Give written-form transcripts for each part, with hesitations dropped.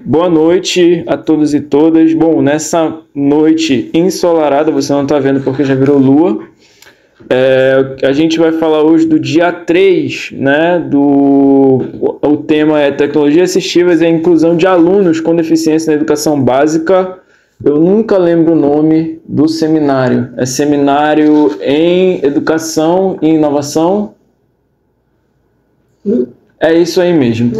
Boa noite a todos e todas. Bom, nessa noite ensolarada, você não está vendo porque já virou lua, a gente vai falar hoje do dia 3, né? O tema é Tecnologias Assistivas e a Inclusão de Alunos com Deficiência na Educação Básica. Eu nunca lembro o nome do seminário. É Seminário em Educação e Inovação? É isso aí mesmo.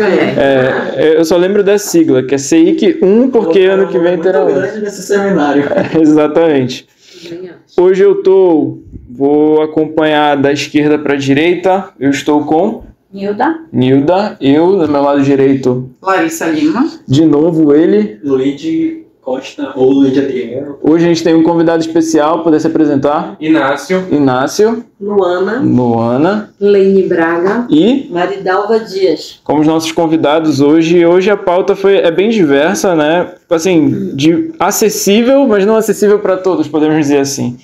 Eu só lembro da sigla, que é CIC 1, porque ano que vem terá outro. Grande nesse seminário. Exatamente. Hoje vou acompanhar da esquerda para a direita. Eu estou com Nilda. Eu, do meu lado direito, Larissa Lima. De novo ele, Luigi Costa ou Luigi Adriano. Hoje a gente tem um convidado especial, poder se apresentar? Inácio. Luana. Leine Braga. E Maridalva Dias. Como os nossos convidados hoje a pauta é bem diversa, né? Assim, acessível, mas não acessível para todos, podemos dizer assim.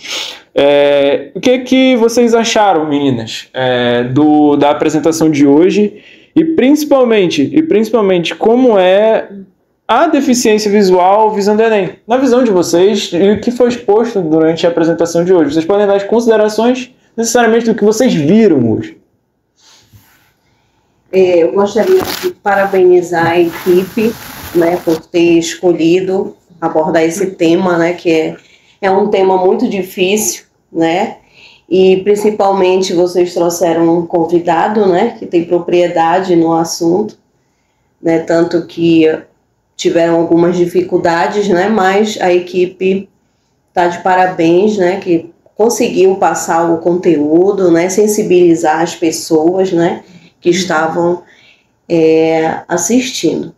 O que vocês acharam, meninas, da apresentação de hoje e principalmente como é a deficiência visual visando o Enem, na visão de vocês e o que foi exposto durante a apresentação de hoje? Vocês podem dar as considerações necessariamente do que vocês viram hoje. Eu gostaria de parabenizar a equipe, né, por ter escolhido abordar esse tema, né, que é um tema muito difícil, né, e principalmente vocês trouxeram um convidado, né, que tem propriedade no assunto, né, tanto que tiveram algumas dificuldades, né, mas a equipe está de parabéns, né, que conseguiu passar o conteúdo, né, sensibilizar as pessoas, né, que estavam assistindo.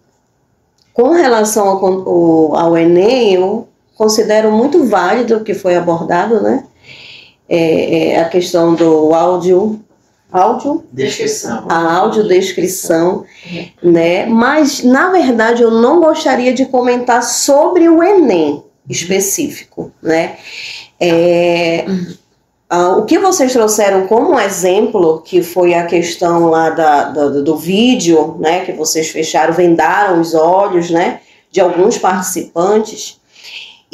Com relação ao Enem, eu considero muito válido o que foi abordado, né, a questão do audiodescrição, né? Mas, na verdade, eu não gostaria de comentar sobre o Enem específico, né? O que vocês trouxeram como exemplo, que foi a questão lá do vídeo, né? Que vocês vendaram os olhos, né? De alguns participantes,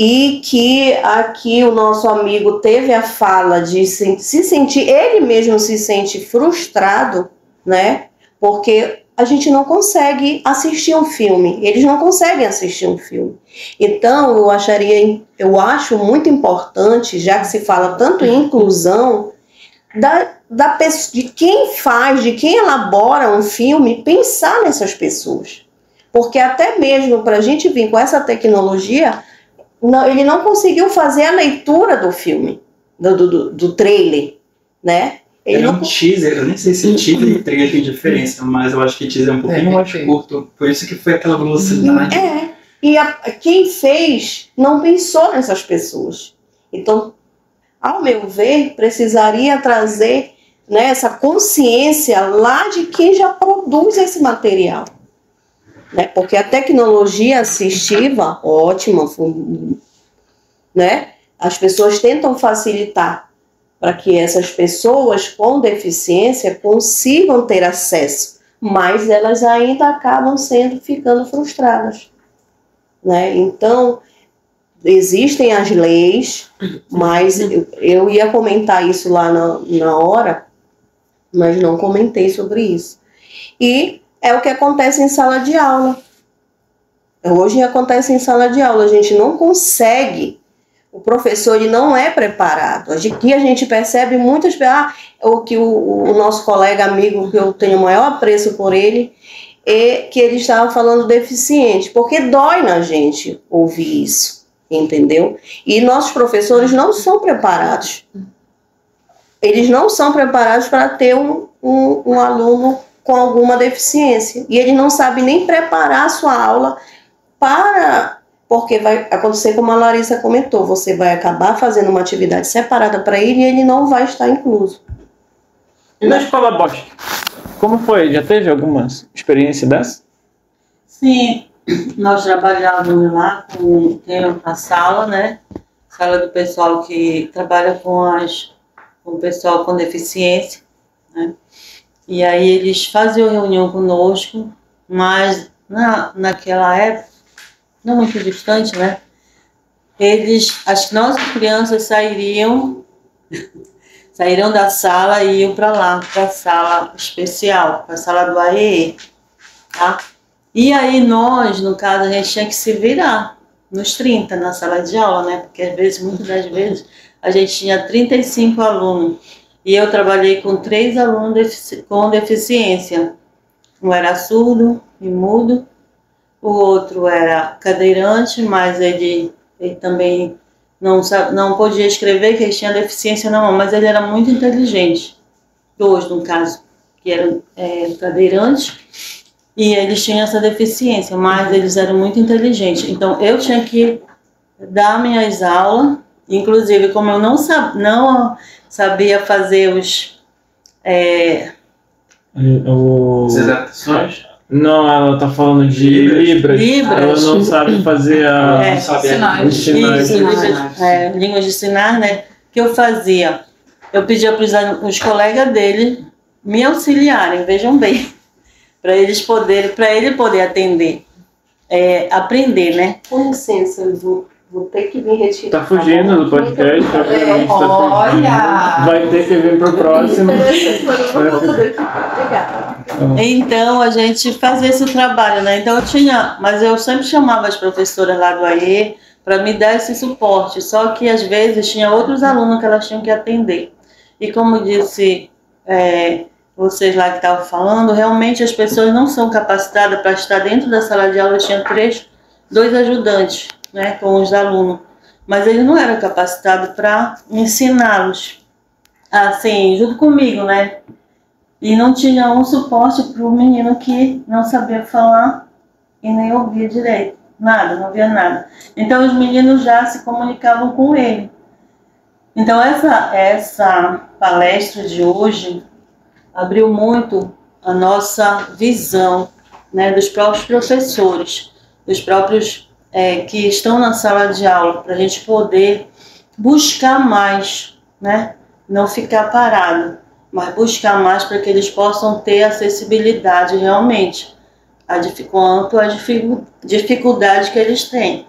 e que aqui o nosso amigo teve a fala de se sentir, ele mesmo se sente frustrado, né? Porque a gente não consegue assistir um filme, eles não conseguem assistir um filme. Então, eu acho muito importante, já que se fala tanto em inclusão, de quem faz, de quem elabora um filme, pensar nessas pessoas. Porque até mesmo para a gente vir com essa tecnologia, ele não conseguiu fazer a leitura do filme, do trailer, né? Teaser, eu nem sei se teaser e trailer tem diferença, mas eu acho que teaser é um pouquinho mais curto, por isso que foi aquela velocidade. E quem fez não pensou nessas pessoas. Então, ao meu ver, precisaria trazer, né, essa consciência lá de quem já produz esse material. Né? Porque a tecnologia assistiva, ótima, né? As pessoas tentam facilitar para que essas pessoas com deficiência consigam ter acesso, mas elas ainda acabam ficando frustradas. Né? Então, existem as leis, mas eu ia comentar isso lá na hora, mas não comentei sobre isso. E é o que acontece em sala de aula. Hoje acontece em sala de aula, a gente não consegue, o professor ele não é preparado. Aqui a gente percebe muitas vezes, o nosso colega amigo, que eu tenho o maior apreço por ele, que ele estava falando deficiente, porque dói na gente ouvir isso, entendeu? E nossos professores não são preparados. Eles não são preparados para ter um aluno com alguma deficiência. E ele não sabe nem preparar a sua aula porque vai acontecer como a Larissa comentou, você vai acabar fazendo uma atividade separada para ele e ele não vai estar incluso. E na escola Bosch, como foi? Já teve alguma experiência dessa? Sim, nós trabalhávamos lá com a sala, né? Sala do pessoal que trabalha com o pessoal com deficiência, né? E aí eles faziam reunião conosco mas naquela época, não muito distante, né? As nossas crianças sairiam da sala e iam para lá, para a sala especial, para a sala do AEE, tá? E aí nós, no caso, a gente tinha que se virar nos 30 na sala de aula, né? Porque às vezes, muitas das vezes, a gente tinha 35 alunos. E eu trabalhei com 3 alunos com deficiência. Um era surdo e mudo, o outro era cadeirante, mas ele também não podia escrever, que ele tinha deficiência na mão, mas ele era muito inteligente. 2, no caso, que eram cadeirantes, e eles tinham essa deficiência, mas eles eram muito inteligentes. Então, eu tinha que dar minhas aulas, inclusive, como eu não sabia fazer As adaptações? Não, ela tá falando de Libras. Ela não sabe fazer os sinais. Línguas de sinais, né? Que eu fazia? Eu pedia para os colegas dele me auxiliarem, vejam bem, para ele poder atender, aprender, né? Com licença, eu vou ter que vir retirar. Tá fugindo do podcast. Olha! Vai ter que vir pro próximo. Então a gente fazia esse trabalho, né? Então mas eu sempre chamava as professoras lá do AE para me dar esse suporte, só que às vezes tinha outros alunos que elas tinham que atender. E como disse vocês lá que estavam falando, realmente as pessoas não são capacitadas para estar dentro da sala de aula. Eu tinha 2 ajudantes, né, com os alunos, mas eles não eram capacitados para ensiná-los, assim, junto comigo, né? E não tinha um suporte para o menino que não sabia falar e nem ouvia direito, não ouvia nada. Então os meninos já se comunicavam com ele. Então essa palestra de hoje abriu muito a nossa visão, né, dos próprios professores, dos próprios que estão na sala de aula, para a gente poder buscar mais, né? Não ficar parado, mas buscar mais para que eles possam ter acessibilidade realmente quanto à dificuldade que eles têm.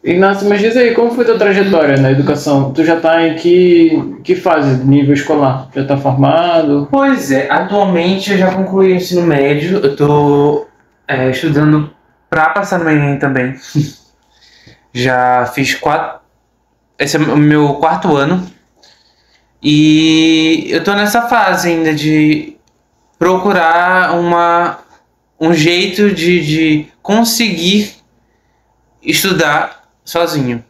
Inácio, mas diz aí, como foi tua trajetória na educação? Tu já tá em que fase de nível escolar? Já tá formado? Pois é, atualmente eu já concluí o ensino médio, eu tô estudando para passar no Enem também. Já fiz 4. Esse é o meu 4º ano. E eu tô nessa fase ainda de procurar um jeito de conseguir estudar sozinho.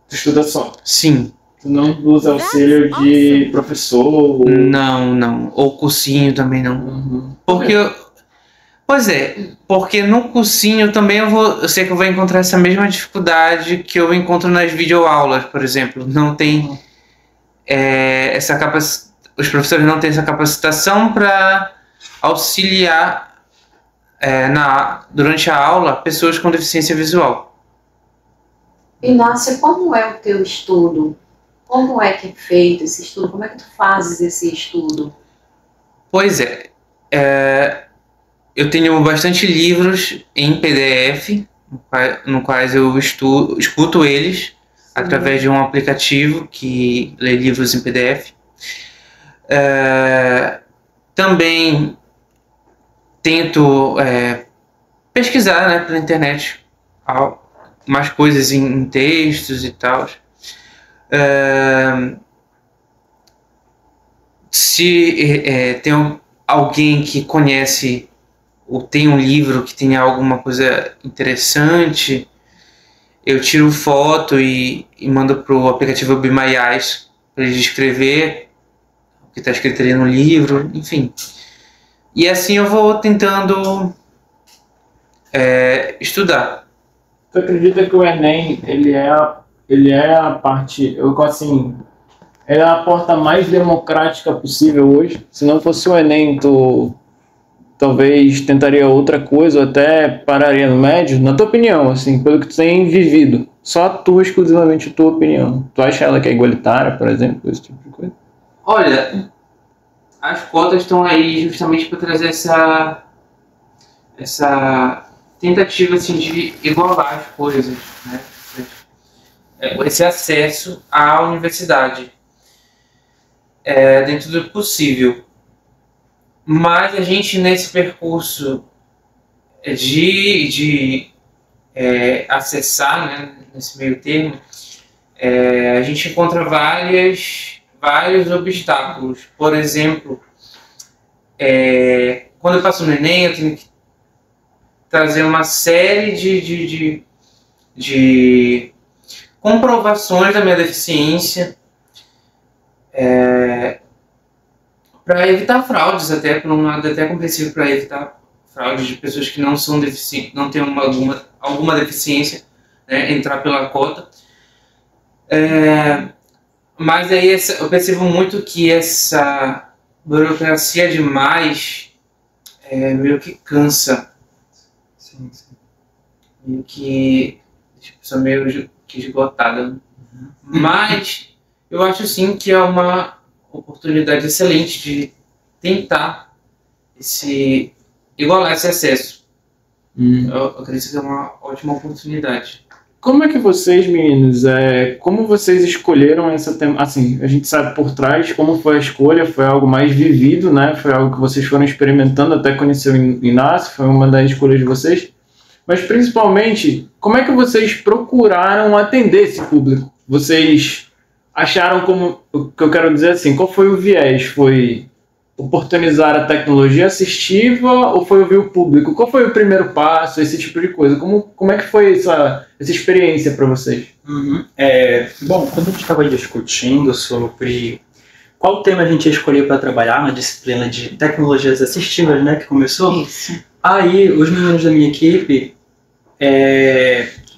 Tu estuda só? Sim. Tu não usa auxílio de professor? Não. Ou cursinho também não. Uhum. Porque no cursinho também eu sei que eu vou encontrar essa mesma dificuldade que eu encontro nas videoaulas, por exemplo. Não tem os professores não têm essa capacitação para auxiliar durante a aula pessoas com deficiência visual. Inácio, como é o teu estudo? Como é que é feito esse estudo? Como é que tu fazes esse estudo? Pois eu tenho bastante livros em PDF, no quais eu escuto eles através de um aplicativo que lê livros em PDF. Também tento pesquisar, né, pela internet mais coisas em textos e tal. Se tem alguém que conhece ou tem um livro que tenha alguma coisa interessante, eu tiro foto e mando pro aplicativo Be My Eyes para ele escrever o que está escrito ali no livro, enfim. E assim eu vou tentando estudar. Tu acredita que o Enem, ele é a parte, ele é a porta mais democrática possível hoje? Se não fosse o Enem, tu talvez tentaria outra coisa ou até pararia no médio? Na tua opinião, assim, pelo que tu tem vivido, só exclusivamente a tua opinião. Tu acha ela que é igualitária, por exemplo, esse tipo de coisa? Olha, as cotas estão aí justamente para trazer essa tentativa assim, de igualar as coisas, né? Esse acesso à universidade dentro do possível. Mas a gente, nesse percurso de acessar, né, nesse meio termo, a gente encontra vários obstáculos. Por exemplo, quando eu passo no Enem, eu tenho que trazer uma série de comprovações da minha deficiência para evitar fraudes, até por um lado até compreensível, para evitar fraudes de pessoas que não são deficientes, não têm alguma deficiência, né, entrar pela cota. Mas aí eu percebo muito que essa burocracia demais meio que cansa. Sim, sim. Meio que sou meio que esgotada. Mas eu acho sim que é uma oportunidade excelente de tentar igualar esse acesso. Eu acredito que é uma ótima oportunidade. Como é que vocês, meninos, como vocês escolheram essa assim, a gente sabe por trás como foi a escolha, foi algo mais vivido, né? Foi algo que vocês foram experimentando até conhecer o Inácio, foi uma das escolhas de vocês. Mas principalmente, como é que vocês procuraram atender esse público? Vocês acharam o que eu quero dizer assim, qual foi o viés? Foi oportunizar a tecnologia assistiva ou foi ouvir o público? Qual foi o primeiro passo, esse tipo de coisa? Como é que foi essa experiência para vocês? Bom, quando a gente estava discutindo sobre qual tema a gente ia escolher para trabalhar na disciplina de tecnologias assistivas, né, que começou, Isso. aí os meninos da minha equipe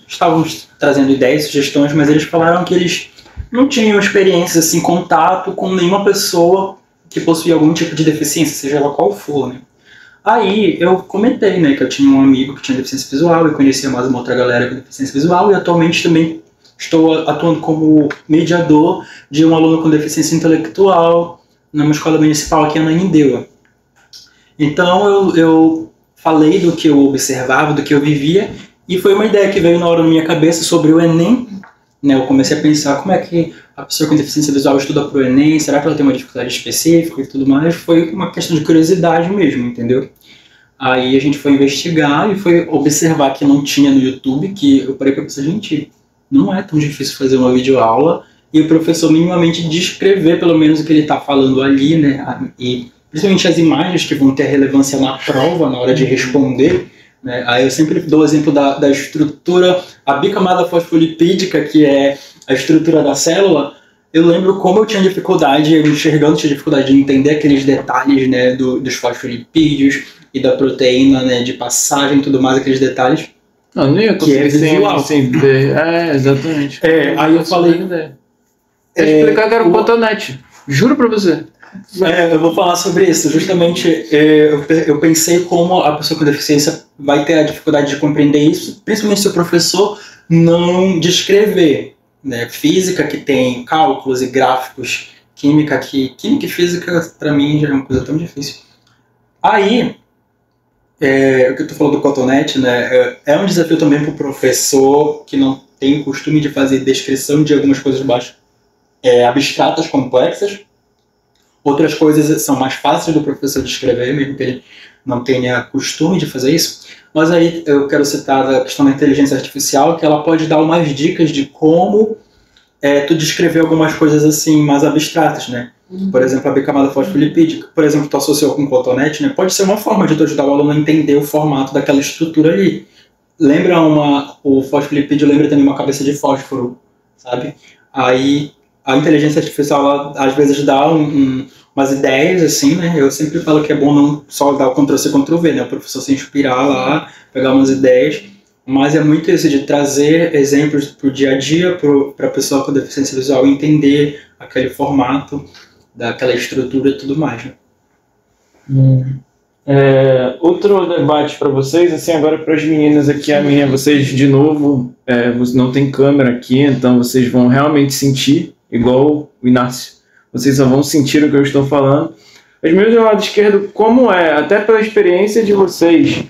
estavam trazendo ideias, sugestões, mas eles falaram que eles não tinham experiência, assim, contato com nenhuma pessoa que possuía algum tipo de deficiência, seja ela qual for, né? Aí eu comentei, né, que eu tinha um amigo que tinha deficiência visual, eu conhecia mais uma outra galera com deficiência visual, e atualmente também estou atuando como mediador de um aluno com deficiência intelectual numa escola municipal aqui em Ananindeua. Então eu falei do que eu observava, do que eu vivia, e foi uma ideia que veio na hora na minha cabeça sobre o Enem, né? Eu comecei a pensar como é que a pessoa com deficiência visual estuda para o Enem, será que ela tem uma dificuldade específica e tudo mais? Foi uma questão de curiosidade mesmo, entendeu? Aí a gente foi investigar e foi observar que não tinha no YouTube, que eu parei para pensar, gente, não é tão difícil fazer uma videoaula e o professor minimamente descrever pelo menos o que ele está falando ali, né? E principalmente as imagens que vão ter relevância na prova, na hora de responder, né? Aí eu sempre dou o exemplo da estrutura, a bicamada fosfolipídica, que é a estrutura da célula. Eu lembro como eu tinha dificuldade, eu enxergando, tinha dificuldade de entender aqueles detalhes, né, dos fosfolipídios e da proteína, né, de passagem e tudo mais, aqueles detalhes. Não, nem eu consegui sem ver. Exatamente. Aí eu falei... explicar que era o cotonete. Juro pra você. Eu vou falar sobre isso. Justamente, eu pensei como a pessoa com deficiência vai ter a dificuldade de compreender isso, principalmente se o professor não descrever, né? Física, que tem cálculos e gráficos, química e física, para mim, já é uma coisa tão difícil. Aí, o que eu tô falando do cotonete, né? É um desafio também para o professor que não tem o costume de fazer descrição de algumas coisas abstratas, complexas. Outras coisas são mais fáceis do professor descrever, mesmo que ele não tenha costume de fazer isso. Mas aí eu quero citar a questão da inteligência artificial, que ela pode dar umas dicas de como tu descrever algumas coisas assim mais abstratas, né? Por exemplo, a bicamada fosfolipídica, por exemplo, tu associou com cotonete, né? Pode ser uma forma de tu ajudar o aluno a entender o formato daquela estrutura ali. Lembra o fosfolipídio lembra também uma cabeça de fósforo, sabe? Aí a inteligência artificial, ela, às vezes, dá umas ideias, assim, né? Eu sempre falo que é bom não só dar o Ctrl-C, Ctrl-V, né? O professor se inspirar lá, pegar umas ideias, mas é muito isso de trazer exemplos pro dia a dia, para a pessoa com deficiência visual entender aquele formato, daquela estrutura e tudo mais, né? Outro debate para vocês, assim, agora para as meninas aqui, vocês, de novo, não tem câmera aqui, então vocês vão realmente sentir, igual o Inácio, vocês só vão sentir o que eu estou falando. As meninas do lado esquerdo, como até pela experiência de vocês,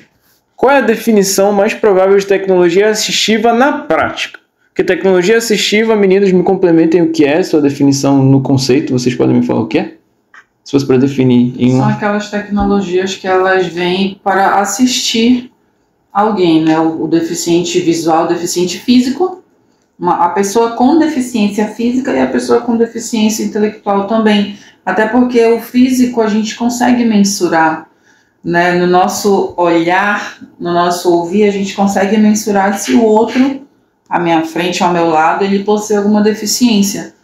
qual é a definição mais provável de tecnologia assistiva na prática? Porque tecnologia assistiva, meninos, me complementem o que é, sua definição no conceito, vocês podem me falar o que é? Se fosse para definir em São aquelas tecnologias que elas vêm para assistir alguém, né? O deficiente visual, o deficiente físico, a pessoa com deficiência física e a pessoa com deficiência intelectual também. Até porque o físico a gente consegue mensurar, né? No nosso olhar, no nosso ouvir, a gente consegue mensurar se o outro, à minha frente, ao meu lado, ele possui alguma deficiência.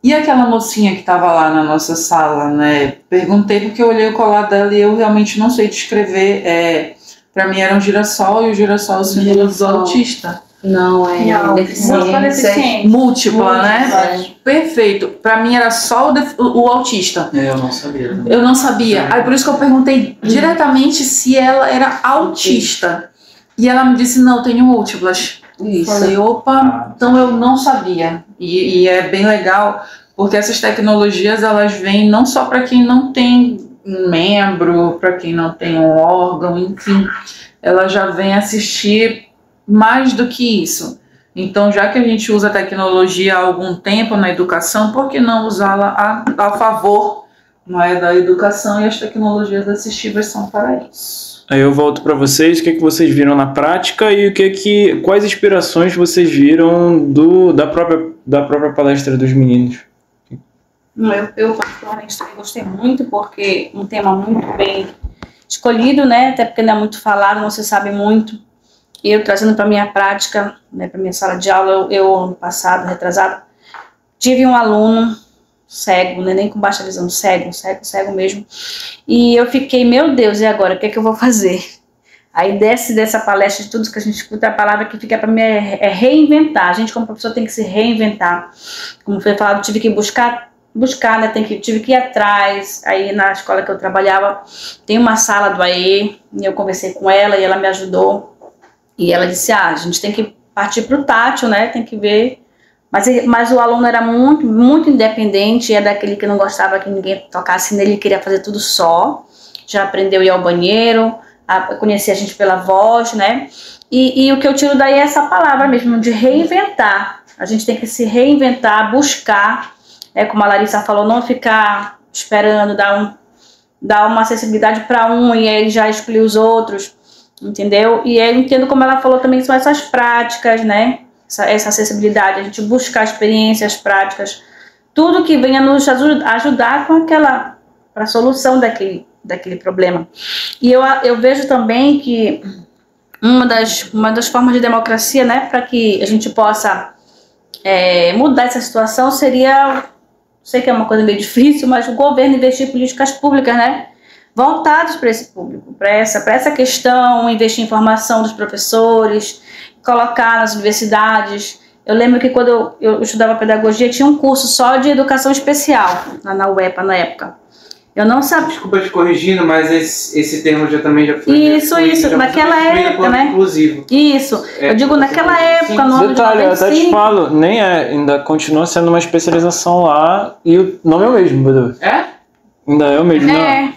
E aquela mocinha que estava lá na nossa sala, né? Perguntei porque eu olhei o colar dela e eu realmente não sei descrever. Para mim era um girassol e o girassol é o símbolo do autista. Não, é Não, deficiência. Múltipla, né? Perfeito. Para mim era só o autista. Eu não sabia. Eu não sabia. Aí por isso que eu perguntei diretamente se ela era autista. E ela me disse, não, tenho múltiplas. Isso. Falei, opa, então eu não sabia. E é bem legal, porque essas tecnologias, elas vêm não só para quem não tem um membro, para quem não tem um órgão, enfim. Ela já vem assistir mais do que isso. Então, já que a gente usa a tecnologia há algum tempo na educação, por que não usá-la a favor, não é, da educação? E as tecnologias assistivas são para isso. Aí eu volto para vocês, o que vocês viram na prática e quais inspirações vocês viram da própria palestra dos meninos. Eu particularmente também gostei muito, porque um tema muito bem escolhido, né? Até porque não é muito falado, não se sabe muito. E eu trazendo para minha prática, né, para minha sala de aula, eu ano passado, retrasado, tive um aluno cego, né, nem com baixa visão, cego mesmo. E eu fiquei, meu Deus, e agora? O que é que eu vou fazer? Aí dessa palestra, de tudo que a gente escuta, a palavra que fica para mim é reinventar. A gente como professor tem que se reinventar. Como foi falado, tive que buscar, né, tive que ir atrás. Aí na escola que eu trabalhava, tem uma sala do AE, e eu conversei com ela e ela me ajudou. E ela disse, a gente tem que partir para o tátil, né, tem que ver. Mas o aluno era muito, muito independente, é daquele que não gostava que ninguém tocasse nele, queria fazer tudo só. Já aprendeu a ir ao banheiro, a conhecer a gente pela voz, né? E o que eu tiro daí é essa palavra mesmo, de reinventar. A gente tem que se reinventar, buscar, como a Larissa falou, não ficar esperando, dar uma acessibilidade para um e aí já excluir os outros, entendeu? E eu entendo como ela falou também, são essas práticas, né? Essa acessibilidade, a gente buscar experiências práticas, tudo que venha nos ajudar com para a solução daquele problema. E eu vejo também que uma das formas de democracia, né, para que a gente possa mudar essa situação seria, sei que é uma coisa meio difícil, mas o governo investir em políticas públicas, né, voltadas para esse público, para essa questão, investir em formação dos professores, colocar nas universidades. Eu lembro que quando eu estudava pedagogia, tinha um curso só de educação especial, na UEPA, na época. Eu não sabia... Desculpa te corrigindo, mas esse termo também já foi... Isso, naquela época, né? Inclusive. Isso, eu digo naquela época, no ano de 95. Detalhe, eu até te falo, nem ainda continua sendo uma especialização lá e o nome é o mesmo, Badu. Ainda é o mesmo,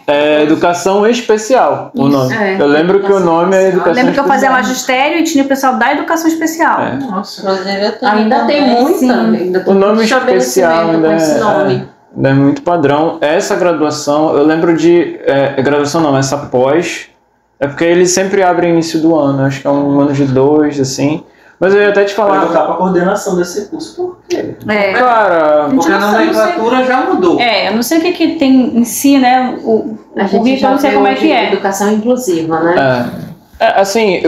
é educação especial o nome. Eu lembro que o nome é educação especial. Lembro que eu fazia magistério e tinha o pessoal da educação especial. Nossa, ainda tem muito. O nome especial ainda é muito padrão. Essa graduação, eu lembro de... graduação não, essa pós, é porque eles sempre abrem início do ano, acho que é um ano de 2, assim. Mas eu ia até te falar... Vai voltar para a coordenação desse curso, por quê? Cara... Porque a nomenclatura já mudou. Eu não sei o que tem em si, né, o currículo, eu não sei como é que é. Educação inclusiva, né? Assim,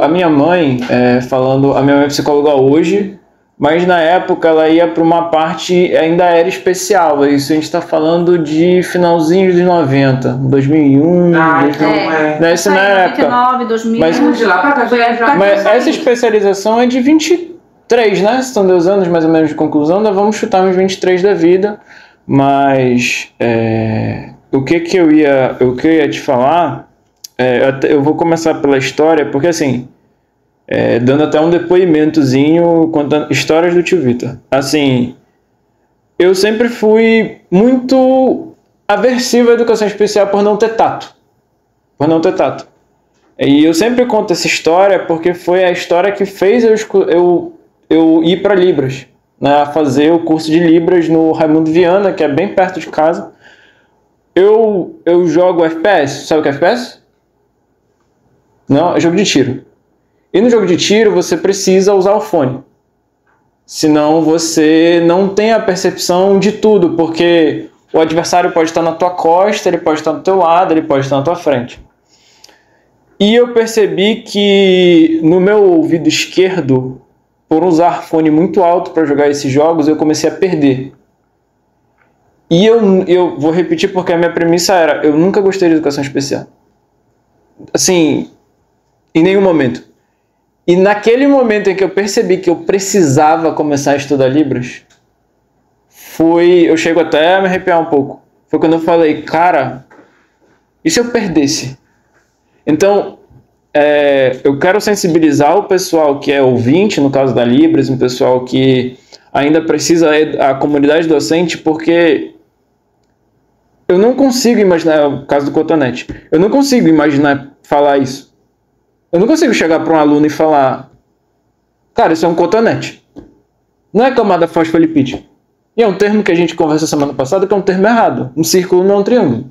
a minha mãe, a minha mãe é psicóloga hoje, mas na época ela ia para uma parte, ainda era especial. Isso a gente está falando de finalzinho de 90, 2001. Isso na época. 99, 2000. Mas de lá para cá mas essa especialização é de 23, né? São 2 anos mais ou menos de conclusão, ainda vamos chutar uns 23 da vida. Mas o que eu ia te falar, eu vou começar pela história, porque assim... dando até um depoimentozinho contando histórias do tio Vitor. Assim, eu sempre fui muito aversivo à educação especial por não ter tato. E eu sempre conto essa história porque foi a história que fez eu ir para Libras, né, fazer o curso de Libras no Raimundo Viana, que é bem perto de casa. Eu jogo FPS, sabe o que é FPS? Não, é jogo de tiro. E no jogo de tiro você precisa usar o fone. Senão você não tem a percepção de tudo, porque o adversário pode estar na tua costa, ele pode estar do teu lado, ele pode estar na tua frente. E eu percebi que no meu ouvido esquerdo, por usar fone muito alto para jogar esses jogos, eu comecei a perder. E eu vou repetir porque a minha premissa era, eu nunca gostei de educação especial. Assim, em nenhum momento. E naquele momento em que eu percebi que eu precisava começar a estudar Libras, eu chego até a me arrepiar um pouco. Foi quando eu falei, cara, e se eu perdesse? Então, eu quero sensibilizar o pessoal que é ouvinte, no caso da Libras, um pessoal que ainda precisa a comunidade docente, porque eu não consigo imaginar, o caso do Cotonete, eu não consigo imaginar falar isso. Eu não consigo chegar para um aluno e falar, cara, isso é um cotonete. Não é camada fosfolipídica. E é um termo que a gente conversou semana passada, que é um termo errado. Um círculo não é um triângulo.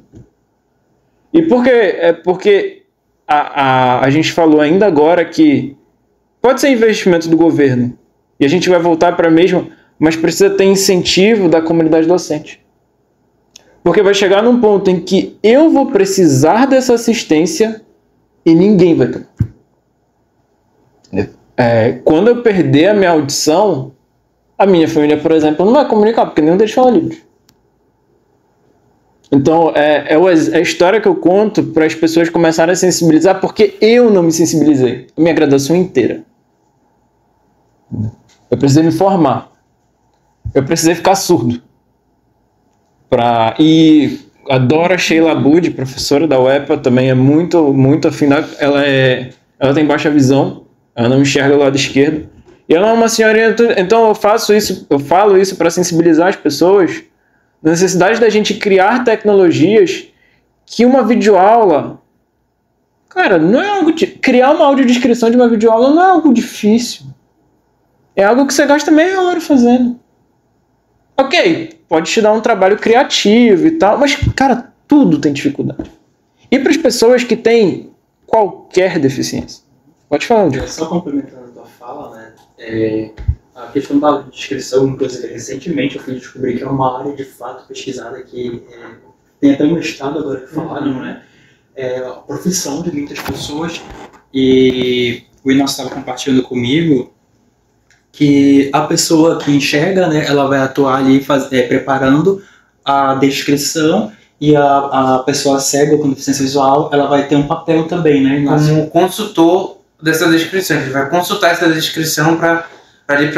E por quê? É porque a gente falou ainda agora que pode ser investimento do governo. E a gente vai voltar para a mesma, mas precisa ter incentivo da comunidade docente. Porque vai chegar num ponto em que eu vou precisar dessa assistência e ninguém vai ter. Quando eu perder a minha audição, a minha família, por exemplo, não vai comunicar, porque nenhum deles fala Libras. Então, é a história que eu conto para as pessoas começarem a sensibilizar, porque eu não me sensibilizei a minha graduação inteira. Eu precisei me formar. Eu precisei ficar surdo. E a Dora Sheila Bud, professora da UEPA, também é muito, muito afinada. Ela tem baixa visão, ela não enxerga o lado esquerdo. E ela é uma senhorinha. Então eu falo isso para sensibilizar as pessoas na necessidade da gente criar tecnologias que uma videoaula. Cara, não é algo. Criar uma audiodescrição de uma videoaula não é algo difícil. É algo que você gasta meia hora fazendo. Ok, pode te dar um trabalho criativo e tal, mas, cara, tudo tem dificuldade. E para as pessoas que têm qualquer deficiência. Pode falar, Diego. Só complementando a tua fala, né? A questão da descrição, inclusive, recentemente eu fui descobrir que é uma área de fato pesquisada que tem até um mestrado agora que falaram, né? A profissão de muitas pessoas, e o Inácio estava compartilhando comigo que a pessoa que enxerga, né, ela vai atuar ali preparando a descrição, e a pessoa cega com deficiência visual, ela vai ter um papel também, né, Inácio? Como consultor dessa descrição, ele vai consultar essa descrição para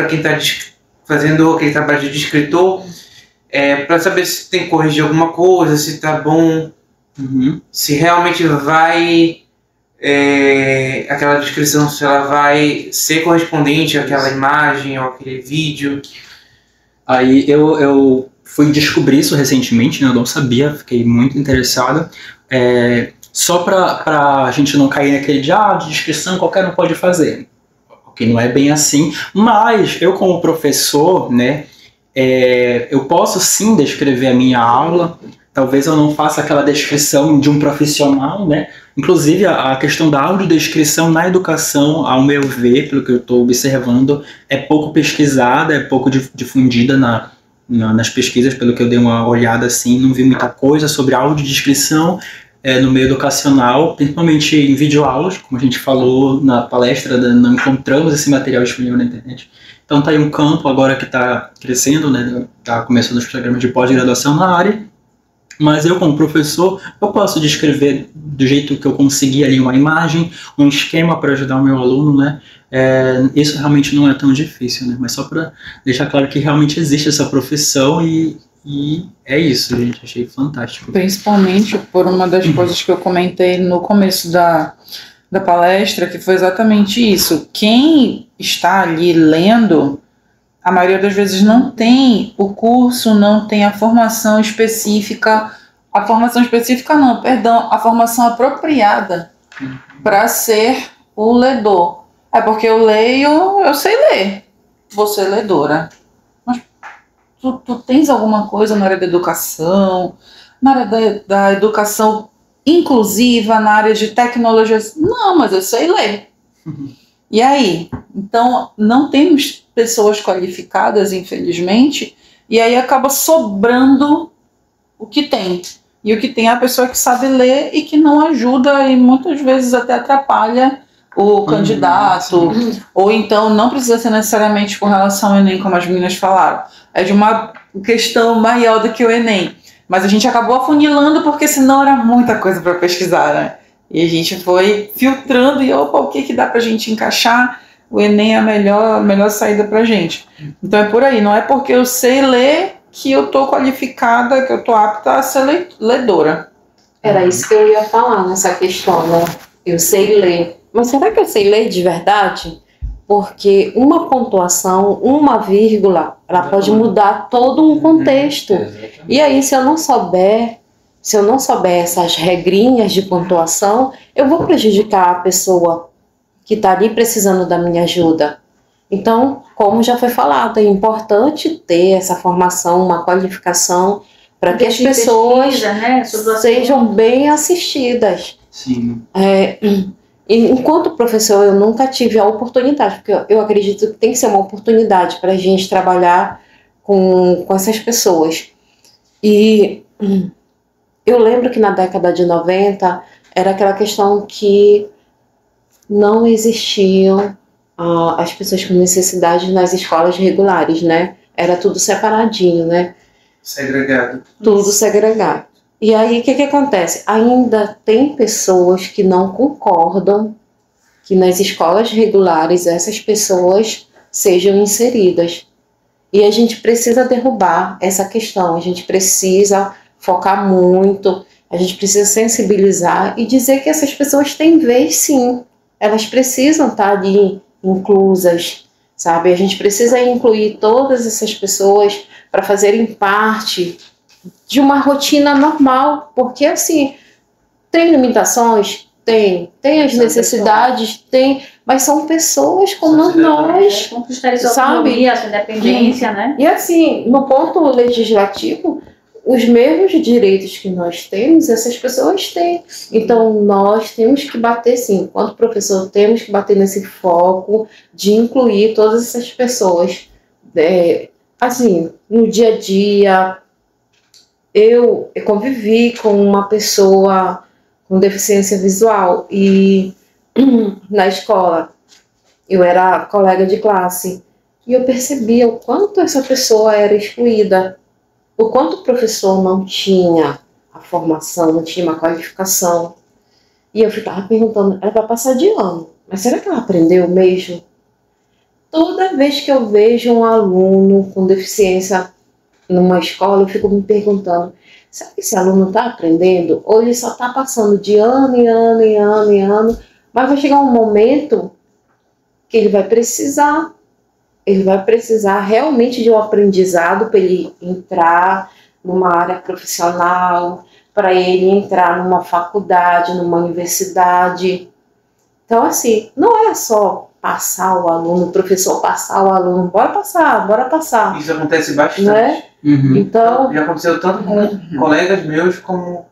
quem está fazendo aquele trabalho de descritor, para saber se tem que corrigir alguma coisa, se está bom, se realmente vai aquela descrição, se ela vai ser correspondente àquela imagem ou aquele vídeo. Aí eu fui descobrir isso recentemente, né? Eu não sabia, fiquei muito interessado. Só para a gente não cair naquele de descrição qualquer um pode fazer. Ok, não é bem assim, mas eu como professor, né, eu posso sim descrever a minha aula. Talvez eu não faça aquela descrição de um profissional, né? Inclusive, a questão da audiodescrição na educação, ao meu ver, pelo que eu estou observando, é pouco pesquisada, é pouco difundida nas pesquisas, pelo que eu dei uma olhada assim, não vi muita coisa sobre audiodescrição no meio educacional, principalmente em videoaulas, como a gente falou na palestra, não encontramos esse material disponível na internet. Então está aí um campo agora que está crescendo, né? Está começando os programas de pós-graduação na área. Mas eu, como professor, eu posso descrever do jeito que eu conseguir ali uma imagem, um esquema para ajudar o meu aluno, né? Isso realmente não é tão difícil, né? Mas só para deixar claro que realmente existe essa profissão e é isso, gente. Achei fantástico. Principalmente por uma das coisas que eu comentei no começo da palestra, que foi exatamente isso. Quem está ali lendo, a maioria das vezes não tem o curso, não tem a formação específica, a formação apropriada para ser o ledor. É porque eu leio, eu sei ler. Vou ser ledora. Mas tu tens alguma coisa na área da educação, na área da educação inclusiva, na área de tecnologias? Não, mas eu sei ler. E aí? Então, não temos pessoas qualificadas, infelizmente, e aí acaba sobrando o que tem. E o que tem é a pessoa que sabe ler e que não ajuda e muitas vezes até atrapalha o candidato, ou então não precisa ser necessariamente com relação ao Enem, como as meninas falaram. É de uma questão maior do que o Enem. Mas a gente acabou afunilando porque senão era muita coisa para pesquisar, né? E a gente foi filtrando e, opa, o que dá pra gente encaixar? O Enem é a melhor saída pra gente. Então é por aí, não é porque eu sei ler que eu tô qualificada, que eu tô apta a ser ledora. Era isso que eu ia falar nessa questão, né? Eu sei ler. Mas será que eu sei ler de verdade? Porque uma pontuação, uma vírgula, ela pode mudar todo um contexto. E aí, se eu não souber essas regrinhas de pontuação, eu vou prejudicar a pessoa que está ali precisando da minha ajuda. Então, como já foi falado, é importante ter essa formação, uma qualificação, para que as pessoas sejam bem assistidas. Sim. Enquanto professor, eu nunca tive a oportunidade, porque eu acredito que tem que ser uma oportunidade para a gente trabalhar com essas pessoas. E eu lembro que na década de 90 era aquela questão que não existiam as pessoas com necessidade nas escolas regulares, né? Era tudo separadinho, né? Segregado. Tudo segregado. E aí, o que acontece? Ainda tem pessoas que não concordam que nas escolas regulares essas pessoas sejam inseridas. E a gente precisa derrubar essa questão, a gente precisa focar muito, a gente precisa sensibilizar e dizer que essas pessoas têm vez, sim. Elas precisam estar ali inclusas, sabe? A gente precisa incluir todas essas pessoas para fazerem parte de uma rotina normal, porque assim, tem limitações? Tem as necessidades? Tem, mas são pessoas como nós, conquistar essa sabe? autonomia, essa independência, né? E assim, no ponto legislativo, os mesmos direitos que nós temos, essas pessoas têm. Então, nós temos que bater, sim, enquanto professor, temos que bater nesse foco de incluir todas essas pessoas. Assim, no dia a dia, eu convivi com uma pessoa com deficiência visual e na escola eu era colega de classe e eu percebia o quanto essa pessoa era excluída, o quanto o professor não tinha a formação, não tinha uma qualificação. E eu ficava perguntando, ela vai passar de ano, mas será que ela aprendeu mesmo? Toda vez que eu vejo um aluno com deficiência numa escola, eu fico me perguntando, será que esse aluno está aprendendo? Ou ele só está passando de ano em ano, em ano, em ano, mas vai chegar um momento que ele vai precisar realmente de um aprendizado para ele entrar numa área profissional, para ele entrar numa faculdade, numa universidade. Então, assim, não é só passar o aluno, o professor passar o aluno, bora passar. Isso acontece bastante. Né? Uhum. Então, Já aconteceu tanto com colegas meus como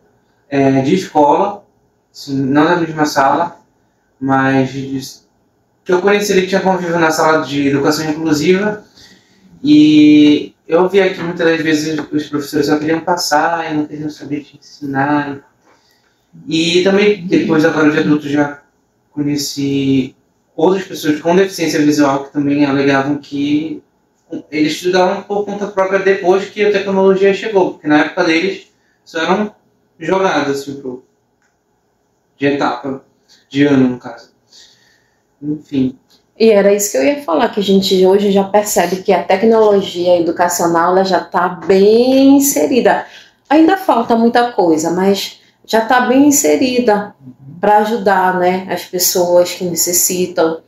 de escola, assim, não na mesma sala, mas que eu conheci ele que tinha convívio na sala de educação inclusiva, e eu via que muitas das vezes os professores só queriam passar e não queriam saber te ensinar. E também, depois agora de adulto, já conheci outras pessoas com deficiência visual que também alegavam que eles estudavam por conta própria depois que a tecnologia chegou, porque na época deles só eram jogadas assim, de etapa, de ano no caso. Enfim. e era isso que eu ia falar, que a gente hoje já percebe que a tecnologia educacional ela já está bem inserida. Ainda falta muita coisa, mas já está bem inserida para ajudar, né, as pessoas que necessitam.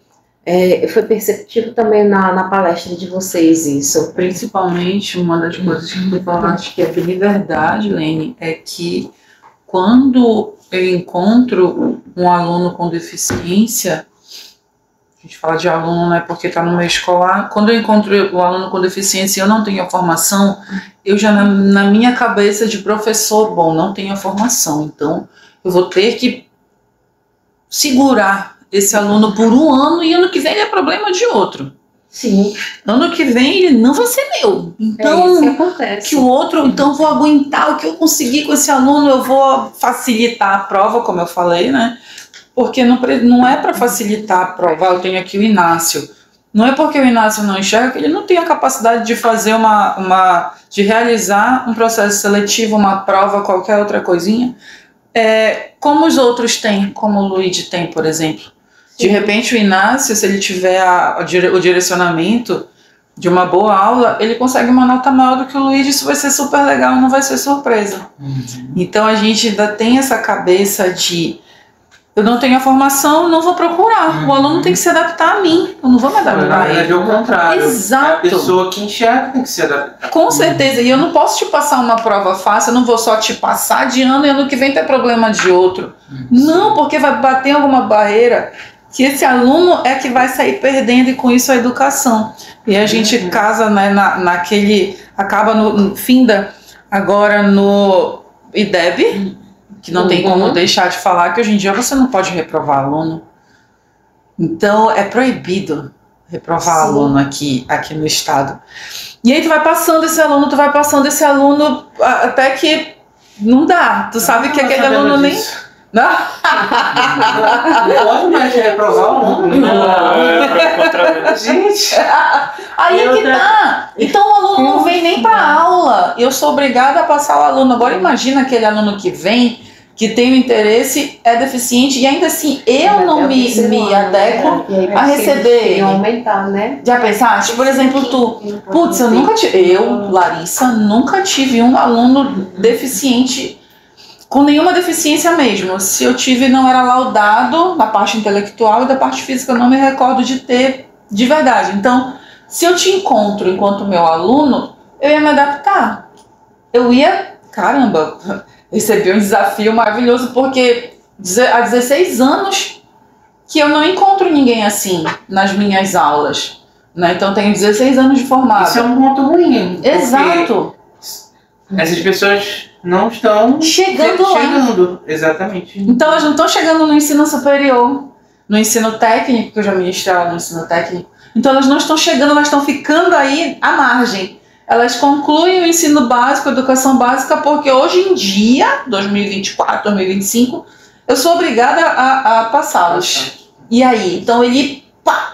Foi perceptível também na palestra de vocês isso. Principalmente, uma das coisas que tu falaste que é bem verdade, Lene, é que quando eu encontro um aluno com deficiência, a gente fala de aluno, né, porque está no meio escolar, quando eu encontro o aluno com deficiência e eu não tenho a formação, eu já na minha cabeça de professor, bom, não tenho a formação, então eu vou ter que segurar esse aluno por um ano e ano que vem ele é problema de outro. Sim. Ano que vem ele não vai ser meu. Então, É isso que acontece. que o outro, então vou aguentar o que eu conseguir com esse aluno, eu vou facilitar a prova, como eu falei, né? Porque não é para facilitar a prova. Eu tenho aqui o Inácio. Não é porque o Inácio não enxerga que ele não tem a capacidade de fazer de realizar um processo seletivo, uma prova, qualquer outra coisinha, como os outros têm, como o Luigi tem, por exemplo. De repente o Inácio, se ele tiver o direcionamento de uma boa aula, ele consegue uma nota maior do que o Luigi, isso vai ser super legal e não vai ser surpresa. Então a gente ainda tem essa cabeça de eu não tenho a formação, não vou procurar. O aluno tem que se adaptar a mim, eu não vou me adaptar a ele. É o contrário. Exato. A pessoa que enxerga tem que se adaptar. Com certeza, e eu não posso te passar uma prova fácil, eu não vou só te passar de ano e ano que vem ter problema de outro. Não, porque vai bater alguma barreira que esse aluno é que vai sair perdendo e com isso a educação. E a gente casa, né, acaba no agora no IDEB, que não tem como deixar de falar que hoje em dia você não pode reprovar aluno. Então é proibido reprovar aluno aqui no estado. E aí tu vai passando esse aluno até que não dá. Tu sabe que aquele aluno nem... Não? Não pode mais reprovar o aluno. Gente. Aí é que tá. Então o aluno não vem nem pra aula. Eu sou obrigada a passar o aluno. Agora imagina aquele aluno que vem, que tem o interesse, é deficiente e ainda assim eu não me adequo a receber ele. Aumentar, né? Já pensaste? Por exemplo, tu. Putz, Larissa, nunca tive um aluno deficiente com nenhuma deficiência mesmo. Se eu tive, não era laudado na parte intelectual e da parte física eu não me recordo de ter de verdade. Então, se eu te encontro enquanto meu aluno, eu ia me adaptar. Eu ia, caramba, receber um desafio maravilhoso, porque há 16 anos que eu não encontro ninguém assim nas minhas aulas. Né? Então, tenho 16 anos de formado. Isso é um ponto ruim. Exato. Essas pessoas não estão chegando. Exatamente. Então elas não estão chegando no ensino superior, no ensino técnico, que eu já ministrava no ensino técnico. Então elas não estão chegando, elas estão ficando aí à margem. Elas concluem o ensino básico, a educação básica, porque hoje em dia, 2024, 2025, eu sou obrigada a passá-los. E aí? Então ele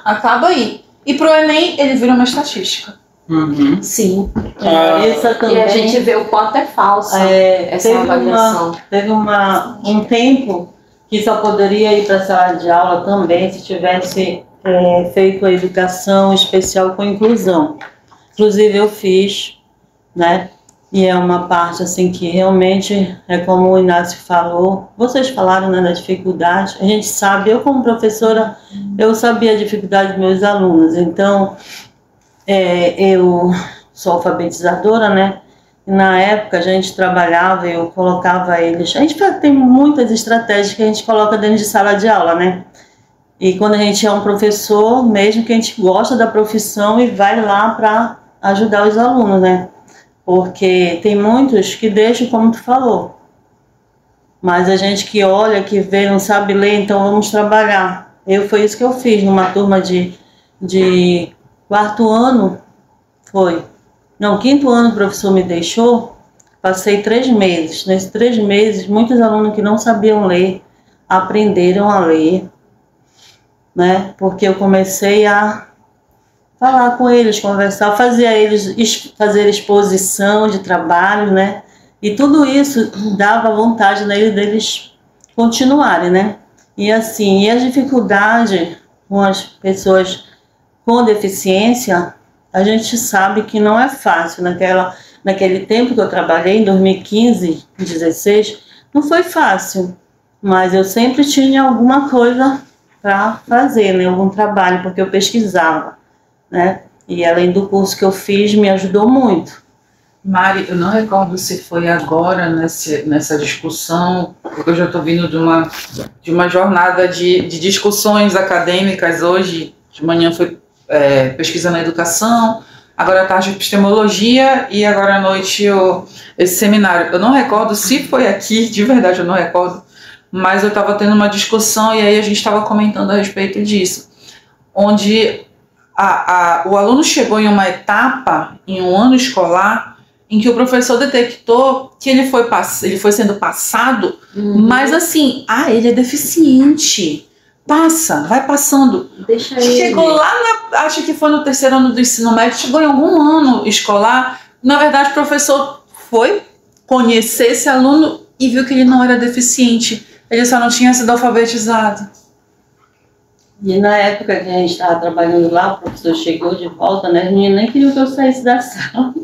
acaba aí. E pro Enem ele vira uma estatística. Sim. Essa também, e a gente vê o quanto é falsa essa avaliação. Teve um tempo que só poderia ir para a sala de aula também se tivesse feito a educação especial com inclusão. Inclusive eu fiz, né? E é uma parte assim que realmente é como o Inácio falou. Vocês falaram, né, da dificuldade. A gente sabe, eu como professora, eu sabia a dificuldade dos meus alunos. Então eu sou alfabetizadora, né? E na época a gente trabalhava, eu colocava eles... A gente tem muitas estratégias que a gente coloca dentro de sala de aula, né? E quando a gente é um professor, mesmo que a gente gosta da profissão e vai lá para ajudar os alunos, né? Porque tem muitos que deixam, como tu falou. Mas a gente que olha, que vê, não sabe ler, então vamos trabalhar. Foi isso que eu fiz numa turma de quarto ano, quinto ano o professor me deixou, passei 3 meses. Nesses 3 meses, muitos alunos que não sabiam ler, aprenderam a ler, né? Porque eu comecei a falar com eles, conversar, fazer exposição de trabalho, né? E tudo isso dava vontade deles continuarem, né? E assim, e a dificuldade com as pessoas com deficiência, a gente sabe que não é fácil. Naquele tempo que eu trabalhei, em 2015, 2016, não foi fácil. Mas eu sempre tinha alguma coisa para fazer, né? Algum trabalho, porque eu pesquisava, né? E além do curso que eu fiz, me ajudou muito. Mari, eu não recordo se foi agora nessa discussão, porque eu já estou vindo de uma jornada de discussões acadêmicas hoje. De manhã foi pesquisa na educação, agora à tarde epistemologia e agora à noite esse seminário. Eu não recordo se foi aqui, de verdade eu não recordo, mas eu estava tendo uma discussão e aí a gente estava comentando a respeito disso, onde o aluno chegou em uma etapa, em um ano escolar, em que o professor detectou que ele foi sendo passado, mas assim, ele é deficiente, vai passando. Deixa Chegou ele. lá, acho que foi no 3º ano do ensino médio, chegou em algum ano escolar, na verdade o professor foi conhecer esse aluno e viu que ele não era deficiente, ele só não tinha sido alfabetizado. E na época que a gente estava trabalhando lá, o professor chegou de volta, né? As meninas nem queriam que eu saísse da sala.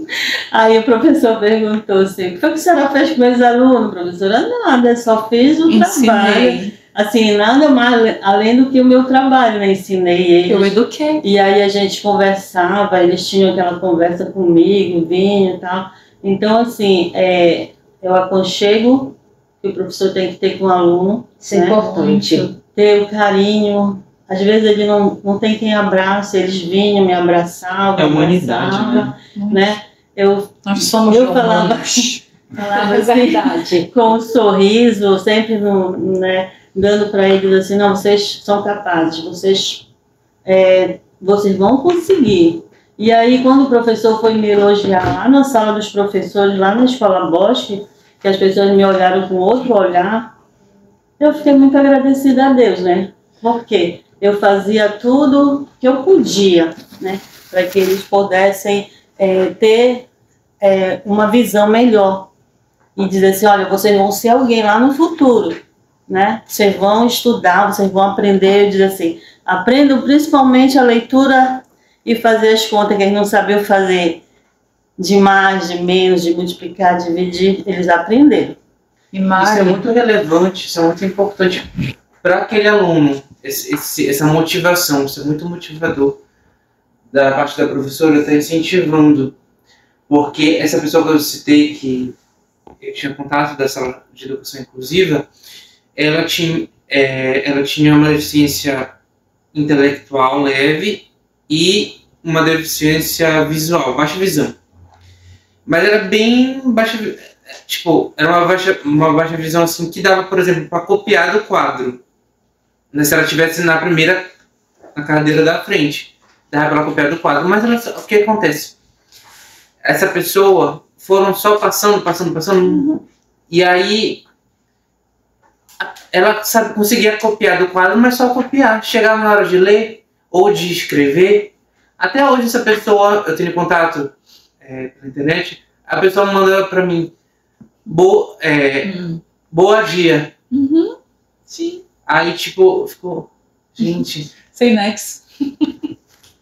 Aí o professor perguntou assim: o que foi que a senhora fez com meus alunos, professora? Nada, só fiz o trabalho. Assim, nada mais além do que o meu trabalho, né? Ensinei eles. Eu eduquei. E aí a gente conversava, eles tinham aquela conversa comigo, vinho e tal. Então, assim, eu aconchego que o professor tem que ter com o aluno. Isso é importante. Ter o carinho. Às vezes ele não tem quem abraça, eles vinham, me abraçavam. É humanidade, né? Nós somos falava É verdade. com um sorriso, sempre dando para eles assim, não, vocês são capazes, vocês vão conseguir. E aí, quando o professor foi me elogiar lá na sala dos professores, lá na Escola Bosque, que as pessoas me olharam com outro olhar, eu fiquei muito agradecida a Deus, né? Porque eu fazia tudo que eu podia, né? Para que eles pudessem ter uma visão melhor. E dizer assim, olha, vocês vão ser alguém lá no futuro, né? Vocês vão estudar, vocês vão aprender, dizer assim, aprendam principalmente a leitura e fazer as contas que eles não sabiam fazer, de mais, de menos, de multiplicar, dividir, eles aprenderam. E Mari, Isso é muito relevante, isso é muito importante para aquele aluno, essa motivação, isso é muito motivador da parte da professora, está incentivando, porque essa pessoa que eu citei, que eu tinha contato da sala de educação inclusiva, ela tinha uma deficiência intelectual leve e uma deficiência visual, baixa visão. Mas era bem baixa, tipo, era uma baixa visão assim que dava, por exemplo, para copiar do quadro. Né, se ela estivesse na cadeira da frente, dava para ela copiar do quadro. Mas o que acontece? Essa pessoa foram só passando, e aí ela conseguia copiar do quadro, mas só copiar. Chegava na hora de ler ou de escrever. Até hoje essa pessoa, eu tenho contato pela internet, a pessoa manda para mim, boa dia. Uhum. Sim. Aí tipo, ficou, gente... Sem nexo.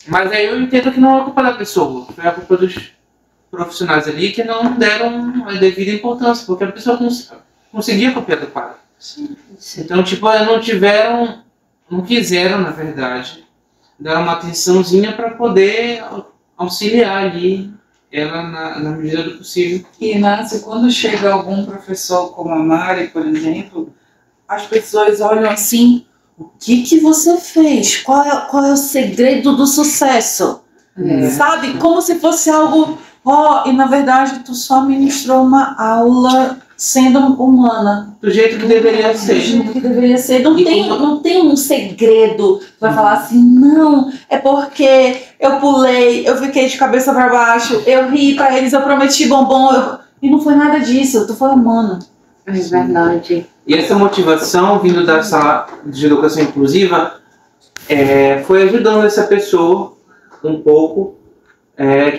Mas aí eu entendo que não é culpa da pessoa, foi a culpa dos profissionais ali que não deram a devida importância, porque a pessoa conseguia copiar do quadro. Sim. Então, tipo, não quiseram, na verdade, dar uma atençãozinha para poder auxiliar ali ela na medida do possível. E, Inácio, quando chega algum professor como a Mari, por exemplo, as pessoas olham assim, o que você fez? Qual é o segredo do sucesso? Sabe? Como se fosse algo... e na verdade tu só ministrou uma aula sendo humana. Do jeito que deveria ser. Do jeito que deveria ser. Não tem um segredo. Tu vai falar assim, não, é porque eu pulei, eu fiquei de cabeça para baixo, eu ri para eles, eu prometi bombom. E não foi nada disso, tu foi humana. É verdade. E essa motivação vindo da sala de educação inclusiva foi ajudando essa pessoa um pouco,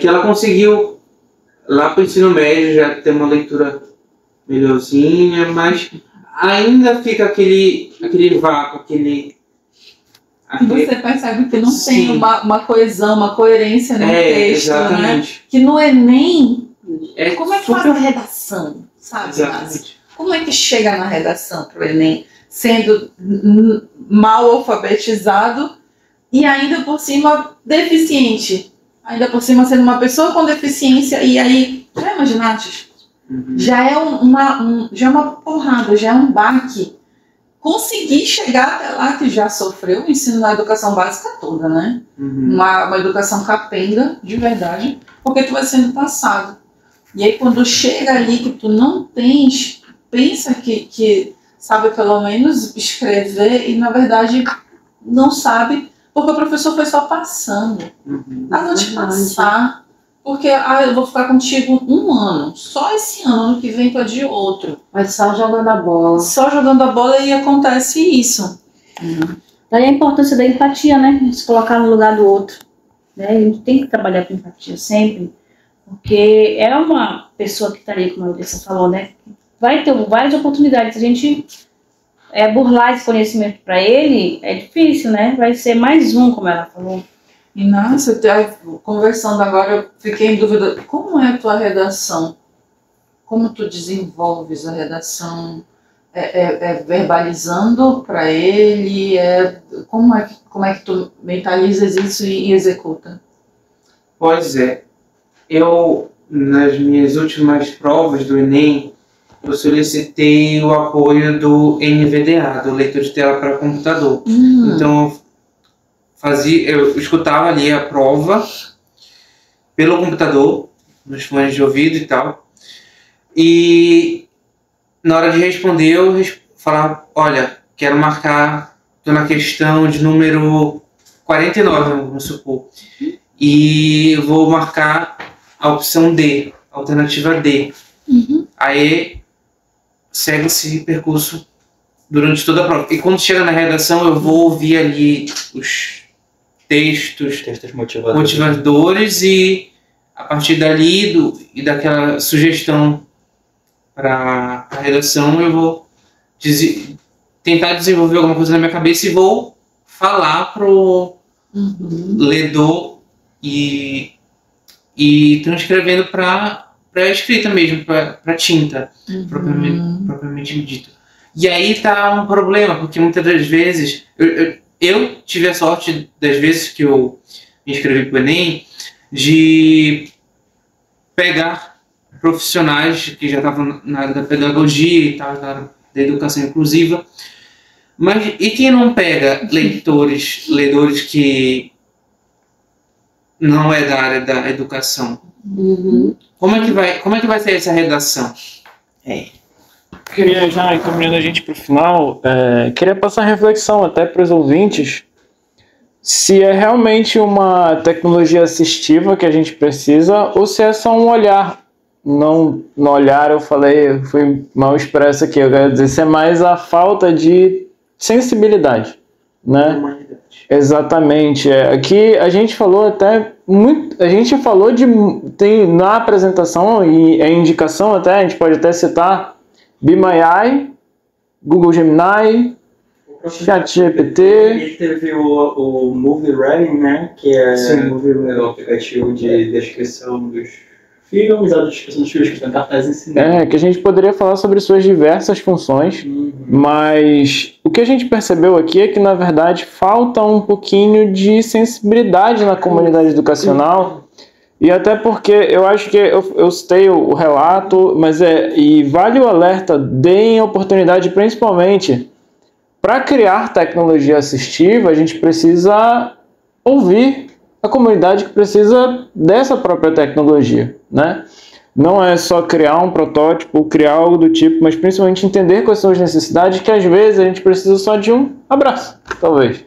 que ela conseguiu lá para o ensino médio já ter uma leitura melhorzinha, mas ainda fica aquele vácuo, E você percebe que não Sim. tem uma coesão, uma coerência no texto, exatamente. né? Que no Enem, como é que super- faz a redação, sabe? Exatamente. Como é que chega na redação para o Enem, sendo mal alfabetizado e ainda por cima deficiente? Ainda por cima sendo uma pessoa com deficiência, e aí Já imaginaste? Já é já é uma porrada, já é um baque. Conseguir chegar até lá, que já sofreu o ensino na educação básica toda, né? Uma educação capenga, de verdade, porque tu vai sendo passado. E aí quando chega ali que tu não tens, pensa que sabe pelo menos escrever e na verdade não sabe, porque o professor foi só passando. Vou te passar. Porque eu vou ficar contigo 1 ano. Só esse ano que vem tu é de outro. Mas só jogando a bola. Só jogando a bola e acontece isso. Daí a importância da empatia, né? Se colocar no lugar do outro. Né? A gente tem que trabalhar com empatia sempre. Porque é uma pessoa que está ali, como a Andressa falou, né? Vai ter várias oportunidades. A gente burlar esse conhecimento para ele é difícil, né? Vai ser mais um, como ela falou. Inácio, conversando agora, eu fiquei em dúvida, como é a tua redação? Como tu desenvolves a redação? É verbalizando para ele? Como é que tu mentalizas isso e executa? Pois é, eu, nas minhas últimas provas do Enem, eu solicitei o apoio do NVDA, do leitor de tela para computador. Então, eu escutava ali a prova pelo computador, nos fones de ouvido e tal, e na hora de responder eu falava, olha, quero marcar, estou na questão de número 49, vamos supor, e vou marcar a opção D, a alternativa D. Aí segue esse percurso durante toda a prova. E quando chega na redação eu vou ouvir ali os textos motivadores e a partir dali e daquela sugestão para a redação eu vou tentar desenvolver alguma coisa na minha cabeça e vou falar pro ledor e transcrevendo para a escrita mesmo, para tinta propriamente dito. E aí tá um problema, porque muitas das vezes eu tive a sorte das vezes que eu me inscrevi para o Enem de pegar profissionais que já estavam na área da pedagogia e tal, na área da educação inclusiva, mas e quem não pega ledores que não é da área da educação? Como é que vai ser essa redação? Queria, já encaminhando a gente para o final, queria passar reflexão até para os ouvintes, se é realmente uma tecnologia assistiva que a gente precisa ou se é só um olhar. Não, no olhar eu fui mal expresso aqui, eu quero dizer, se é mais a falta de sensibilidade, né? Humanidade. Exatamente. Aqui a gente falou até muito, tem na apresentação e a indicação até, a gente pode até citar Be My Eye, Google Gemini, ChatGPT. E teve o Movie Writing, né? Que é o aplicativo de descrição dos filmes, a descrição dos filmes que estão em cartaz em cinema. Que a gente poderia falar sobre suas diversas funções, mas o que a gente percebeu aqui é que, na verdade, falta um pouquinho de sensibilidade na comunidade educacional. E até porque eu acho que eu citei o relato, mas e vale o alerta, deem oportunidade principalmente para criar tecnologia assistiva, a gente precisa ouvir a comunidade que precisa dessa própria tecnologia, né? Não é só criar um protótipo, criar algo do tipo, mas principalmente entender quais são as necessidades, que às vezes a gente precisa só de um abraço, talvez.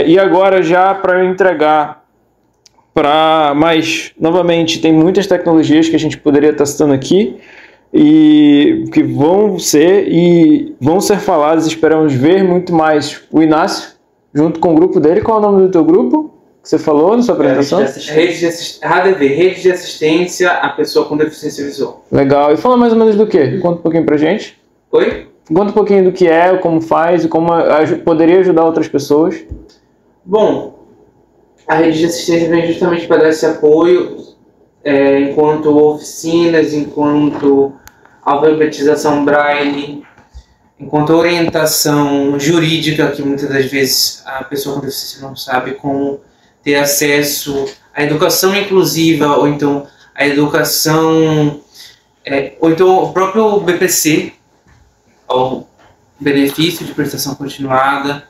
E agora já para eu entregar mas, novamente, tem muitas tecnologias que a gente poderia estar citando aqui e que vão ser faladas, esperamos ver muito mais o Inácio, junto com o grupo dele. Qual é o nome do teu grupo que você falou na sua apresentação? Rede de assistência à pessoa com deficiência visual. Legal. E fala mais ou menos do quê? Conta um pouquinho pra gente. Oi? Conta um pouquinho do que é, como faz e como poderia ajudar outras pessoas. Bom, a rede de assistência vem justamente para dar esse apoio, enquanto oficinas, enquanto alfabetização braille, enquanto orientação jurídica, que muitas das vezes a pessoa com deficiência não sabe como ter acesso à educação inclusiva ou então a educação, ou então o próprio BPC, o benefício de prestação continuada,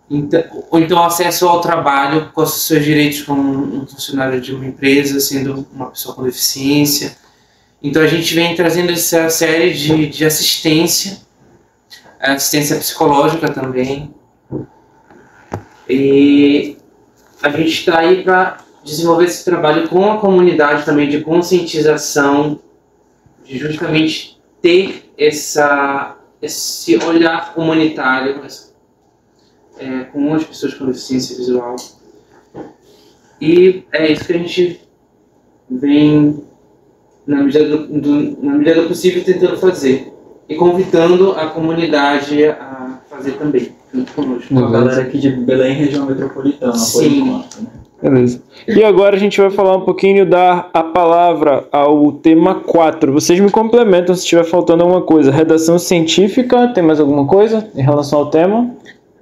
então, ou então acesso ao trabalho com os seus direitos como um funcionário de uma empresa, sendo uma pessoa com deficiência. Então a gente vem trazendo essa série de assistência psicológica também. E a gente está aí para desenvolver esse trabalho com a comunidade também de conscientização, de justamente ter esse olhar comunitário com as pessoas com deficiência visual. E é isso que a gente vem, na medida do possível, tentando fazer. E convidando a comunidade a fazer também, junto conosco. A galera aqui de Belém, região metropolitana, por enquanto, né? Beleza. E agora a gente vai falar um pouquinho, dar a palavra ao tema 4. Vocês me complementam se estiver faltando alguma coisa. Redação científica, tem mais alguma coisa em relação ao tema?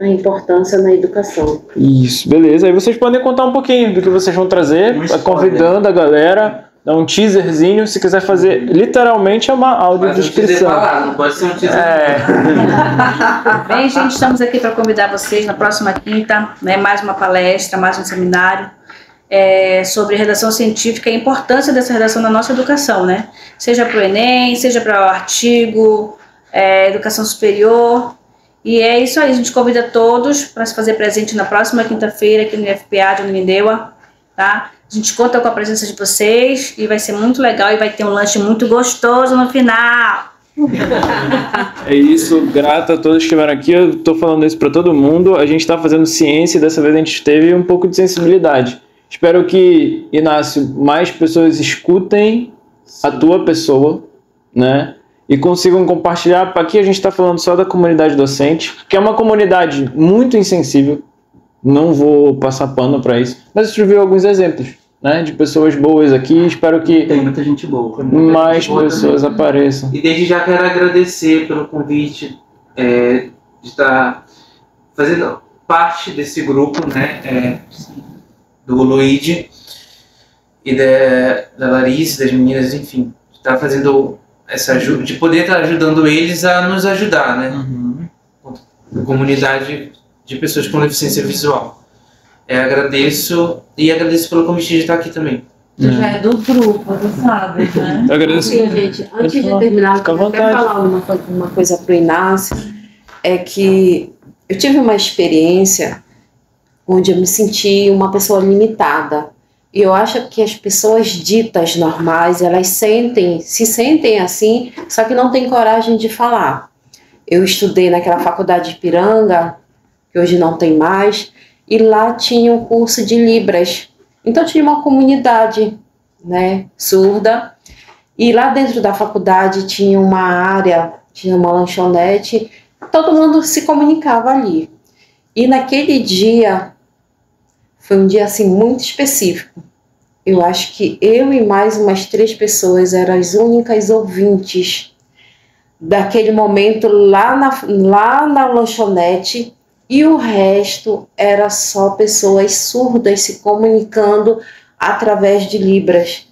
A importância na educação. Isso, beleza. Aí vocês podem contar um pouquinho do que vocês vão trazer, convidando a galera, dar um teaserzinho. Se quiser fazer, literalmente é uma audiodescrição. Não pode ser um teaser. Bem, gente, estamos aqui para convidar vocês na próxima quinta, né, mais uma palestra, mais um seminário sobre redação científica e a importância dessa redação na nossa educação, né? Seja para o Enem, seja para o artigo, educação superior. E é isso aí, a gente convida todos para se fazer presente na próxima quinta-feira aqui no IFPA de Ananindeua, tá? A gente conta com a presença de vocês e vai ser muito legal e vai ter um lanche muito gostoso no final. É isso, grato a todos que estiveram aqui. Eu tô falando isso para todo mundo. A gente está fazendo ciência e dessa vez a gente teve um pouco de sensibilidade. Espero que, Inácio, mais pessoas escutem a tua pessoa, né? E consigam compartilhar. Aqui a gente está falando só da comunidade docente, que é uma comunidade muito insensível. Não vou passar pano para isso, mas a gente viu alguns exemplos, né, de pessoas boas aqui. Espero que tem muita gente boa, mais pessoas apareçam. E desde já quero agradecer pelo convite de estar fazendo parte desse grupo, né, do Luigi e da Larissa, das meninas, enfim, de estar fazendo essa ajuda, de poder estar ajudando eles a nos ajudar, né? A comunidade de pessoas com deficiência visual. Agradeço pelo convite de estar aqui também. Tu já é do grupo, tu sabe, né? Eu agradeço. Sim, gente, antes de terminar, eu quero falar uma coisa para o Inácio, é que eu tive uma experiência onde eu me senti uma pessoa limitada. E eu acho que as pessoas ditas normais, elas se sentem assim, só que não têm coragem de falar. Eu estudei naquela faculdade de Ipiranga, que hoje não tem mais, e lá tinha um curso de Libras. Então tinha uma comunidade, né, surda, e lá dentro da faculdade tinha uma área, tinha uma lanchonete, todo mundo se comunicava ali. E naquele dia, foi um dia assim muito específico. Eu acho que eu e mais umas 3 pessoas eram as únicas ouvintes daquele momento lá na lanchonete, e o resto era só pessoas surdas se comunicando através de Libras.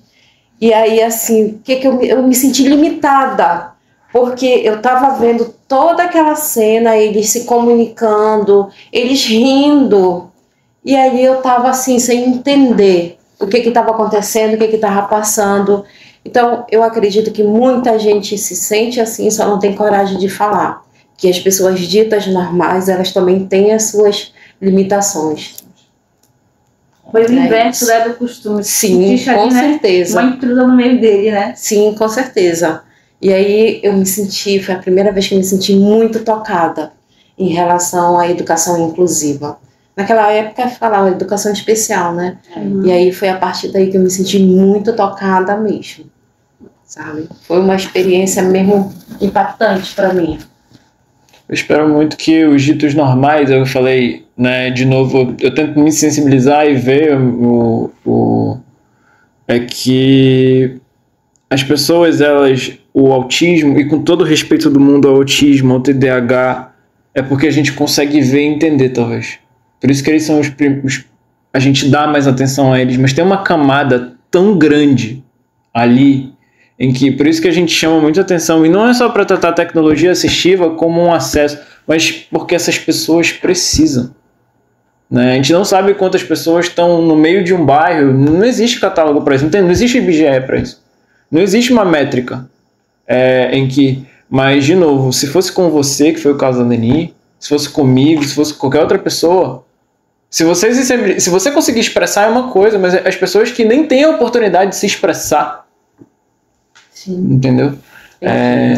E aí, assim, eu me senti limitada, porque eu estava vendo toda aquela cena, eles se comunicando, eles rindo, e aí eu estava assim, sem entender o que estava acontecendo, o que estava passando. Então, eu acredito que muita gente se sente assim, só não tem coragem de falar. Que as pessoas ditas normais, elas também têm as suas limitações. Foi o inverso, né, do costume. Sim, com certeza. Uma intrusa no meio dele, né? Sim, com certeza. E aí eu me senti, foi a primeira vez que eu me senti muito tocada em relação à educação inclusiva. Naquela época falava educação especial, né? E aí foi a partir daí que eu me senti muito tocada mesmo, sabe? Foi uma experiência mesmo impactante para mim. Eu espero muito que os ditos normais, eu falei, né, de novo, eu tento me sensibilizar e ver que as pessoas, o autismo, e com todo o respeito do mundo ao autismo, ao TDAH, é porque a gente consegue ver e entender, talvez. Por isso que eles são a gente dá mais atenção a eles, mas tem uma camada tão grande ali, em que, por isso que a gente chama muita atenção, e não é só para tratar a tecnologia assistiva como um acesso, mas porque essas pessoas precisam. Né? A gente não sabe quantas pessoas estão no meio de um bairro, não existe catálogo para isso, não existe IBGE para isso. Não existe uma métrica em que, mas de novo, se fosse com você, que foi o caso da Neni, se fosse comigo, se fosse com qualquer outra pessoa, se você conseguir expressar é uma coisa, mas as pessoas que nem têm a oportunidade de se expressar, Sim. entendeu?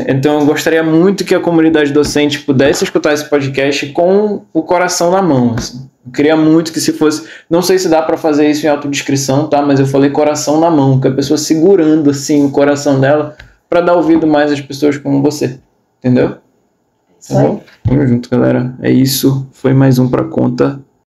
Então eu gostaria muito que a comunidade docente pudesse escutar esse podcast com o coração na mão, assim. Eu queria muito que se fosse, não sei se dá para fazer isso em autodescrição, tá? Mas eu falei coração na mão, que a pessoa segurando assim o coração dela para dar ouvido mais às pessoas como você, entendeu? Tá bom? Tamo junto, galera. É isso. Foi mais um Pra Conta.